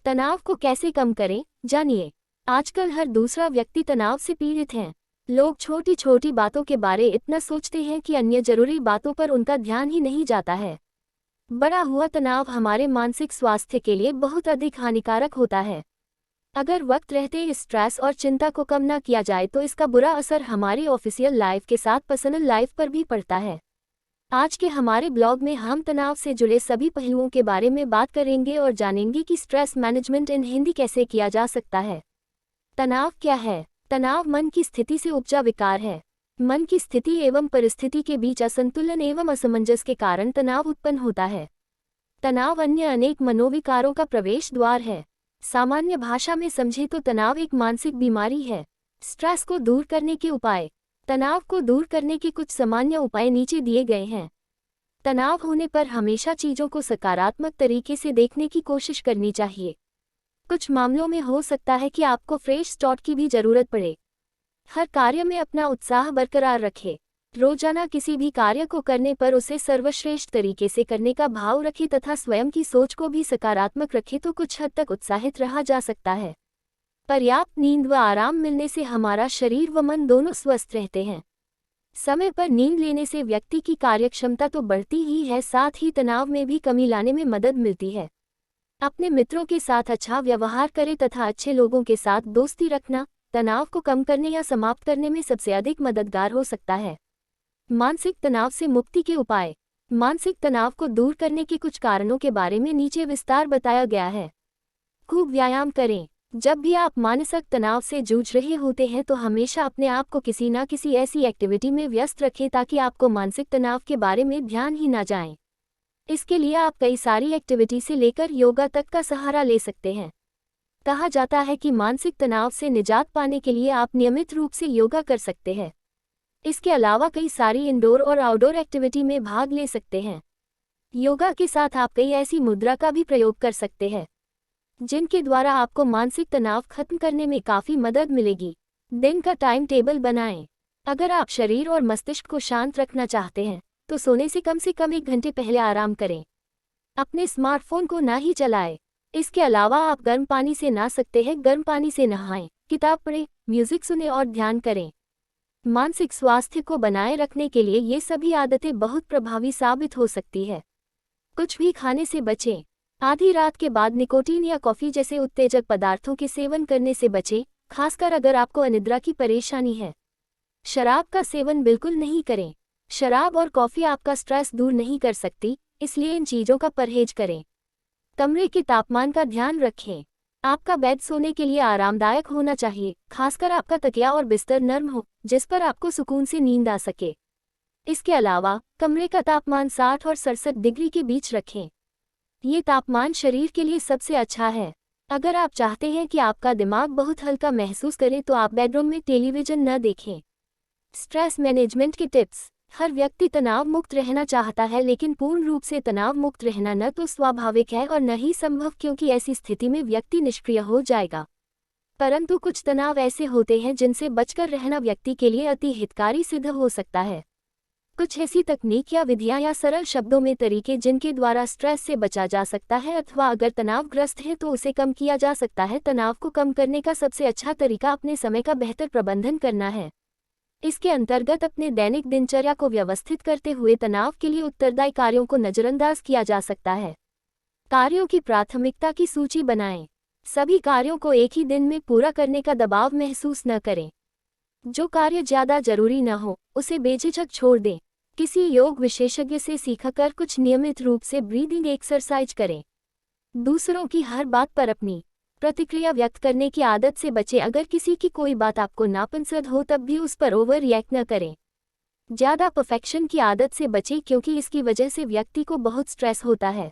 तनाव को कैसे कम करें, जानिए। आजकल हर दूसरा व्यक्ति तनाव से पीड़ित है। लोग छोटी छोटी बातों के बारे इतना सोचते हैं कि अन्य जरूरी बातों पर उनका ध्यान ही नहीं जाता है। बढ़ा हुआ तनाव हमारे मानसिक स्वास्थ्य के लिए बहुत अधिक हानिकारक होता है। अगर वक्त रहते इस स्ट्रेस और चिंता को कम न किया जाए तो इसका बुरा असर हमारी ऑफिशियल लाइफ के साथ पर्सनल लाइफ पर भी पड़ता है। आज के हमारे ब्लॉग में हम तनाव से जुड़े सभी पहलुओं के बारे में बात करेंगे और जानेंगे कि स्ट्रेस मैनेजमेंट इन हिंदी कैसे किया जा सकता है। तनाव क्या है? तनाव मन की स्थिति से उपजा विकार है। मन की स्थिति एवं परिस्थिति के बीच असंतुलन एवं असमंजस के कारण तनाव उत्पन्न होता है। तनाव अन्य अनेक मनोविकारों का प्रवेश द्वार है। सामान्य भाषा में समझे तो तनाव एक मानसिक बीमारी है। स्ट्रेस को दूर करने के उपाय। तनाव को दूर करने के कुछ सामान्य उपाय नीचे दिए गए हैं। तनाव होने पर हमेशा चीज़ों को सकारात्मक तरीके से देखने की कोशिश करनी चाहिए। कुछ मामलों में हो सकता है कि आपको फ्रेश स्टार्ट की भी जरूरत पड़े। हर कार्य में अपना उत्साह बरकरार रखें। रोजाना किसी भी कार्य को करने पर उसे सर्वश्रेष्ठ तरीके से करने का भाव रखें तथा स्वयं की सोच को भी सकारात्मक रखें तो कुछ हद तक उत्साहित रहा जा सकता है। पर्याप्त नींद व आराम मिलने से हमारा शरीर व मन दोनों स्वस्थ रहते हैं। समय पर नींद लेने से व्यक्ति की कार्यक्षमता तो बढ़ती ही है, साथ ही तनाव में भी कमी लाने में मदद मिलती है। अपने मित्रों के साथ अच्छा व्यवहार करें तथा अच्छे लोगों के साथ दोस्ती रखना तनाव को कम करने या समाप्त करने में सबसे अधिक मददगार हो सकता है। मानसिक तनाव से मुक्ति के उपाय। मानसिक तनाव को दूर करने के कुछ कारणों के बारे में नीचे विस्तार बताया गया है। खूब व्यायाम करें। जब भी आप मानसिक तनाव से जूझ रहे होते हैं तो हमेशा अपने आप को किसी न किसी ऐसी एक्टिविटी में व्यस्त रखें ताकि आपको मानसिक तनाव के बारे में ध्यान ही ना जाए। इसके लिए आप कई सारी एक्टिविटी से लेकर योगा तक का सहारा ले सकते हैं। कहा जाता है कि मानसिक तनाव से निजात पाने के लिए आप नियमित रूप से योगा कर सकते हैं। इसके अलावा कई सारी इंडोर और आउटडोर एक्टिविटी में भाग ले सकते हैं। योगा के साथ आप कई ऐसी मुद्रा का भी प्रयोग कर सकते हैं जिनके द्वारा आपको मानसिक तनाव खत्म करने में काफ़ी मदद मिलेगी। दिन का टाइम टेबल बनाएं। अगर आप शरीर और मस्तिष्क को शांत रखना चाहते हैं तो सोने से कम 1 घंटे पहले आराम करें। अपने स्मार्टफोन को ना ही चलाएं। इसके अलावा आप गर्म पानी से नहा सकते हैं। गर्म पानी से नहाएं, किताब पढ़ें, म्यूजिक सुने और ध्यान करें। मानसिक स्वास्थ्य को बनाए रखने के लिए ये सभी आदतें बहुत प्रभावी साबित हो सकती है। कुछ भी खाने से बचें। आधी रात के बाद निकोटीन या कॉफ़ी जैसे उत्तेजक पदार्थों के सेवन करने से बचें, खासकर अगर आपको अनिद्रा की परेशानी है। शराब का सेवन बिल्कुल नहीं करें। शराब और कॉफ़ी आपका स्ट्रेस दूर नहीं कर सकती, इसलिए इन चीज़ों का परहेज करें। कमरे के तापमान का ध्यान रखें। आपका बेड सोने के लिए आरामदायक होना चाहिए, खासकर आपका तकिया और बिस्तर नर्म हो जिस पर आपको सुकून से नींद आ सके। इसके अलावा कमरे का तापमान 60 और 67 डिग्री के बीच रखें। ये तापमान शरीर के लिए सबसे अच्छा है। अगर आप चाहते हैं कि आपका दिमाग बहुत हल्का महसूस करे तो आप बेडरूम में टेलीविजन न देखें। स्ट्रेस मैनेजमेंट के टिप्स। हर व्यक्ति तनाव मुक्त रहना चाहता है, लेकिन पूर्ण रूप से तनाव मुक्त रहना न तो स्वाभाविक है और न ही संभव, क्योंकि ऐसी स्थिति में व्यक्ति निष्क्रिय हो जाएगा। परंतु कुछ तनाव ऐसे होते हैं जिनसे बचकर रहना व्यक्ति के लिए अति हितकारी सिद्ध हो सकता है। कुछ ऐसी तकनीक या विधियां या सरल शब्दों में तरीके जिनके द्वारा स्ट्रेस से बचा जा सकता है अथवा अगर तनावग्रस्त है तो उसे कम किया जा सकता है। तनाव को कम करने का सबसे अच्छा तरीका अपने समय का बेहतर प्रबंधन करना है। इसके अंतर्गत अपने दैनिक दिनचर्या को व्यवस्थित करते हुए तनाव के लिए उत्तरदायी कार्यों को नजरअंदाज किया जा सकता है। कार्यों की प्राथमिकता की सूची बनाएं। सभी कार्यों को एक ही दिन में पूरा करने का दबाव महसूस न करें। जो कार्य ज़्यादा जरूरी न हो उसे बेझिझक छोड़ दें। किसी योग विशेषज्ञ से सीखकर कुछ नियमित रूप से ब्रीदिंग एक्सरसाइज करें। दूसरों की हर बात पर अपनी प्रतिक्रिया व्यक्त करने की आदत से बचें। अगर किसी की कोई बात आपको नापसंद हो तब भी उस पर ओवर रिएक्ट न करें। ज़्यादा परफेक्शन की आदत से बचें, क्योंकि इसकी वजह से व्यक्ति को बहुत स्ट्रेस होता है।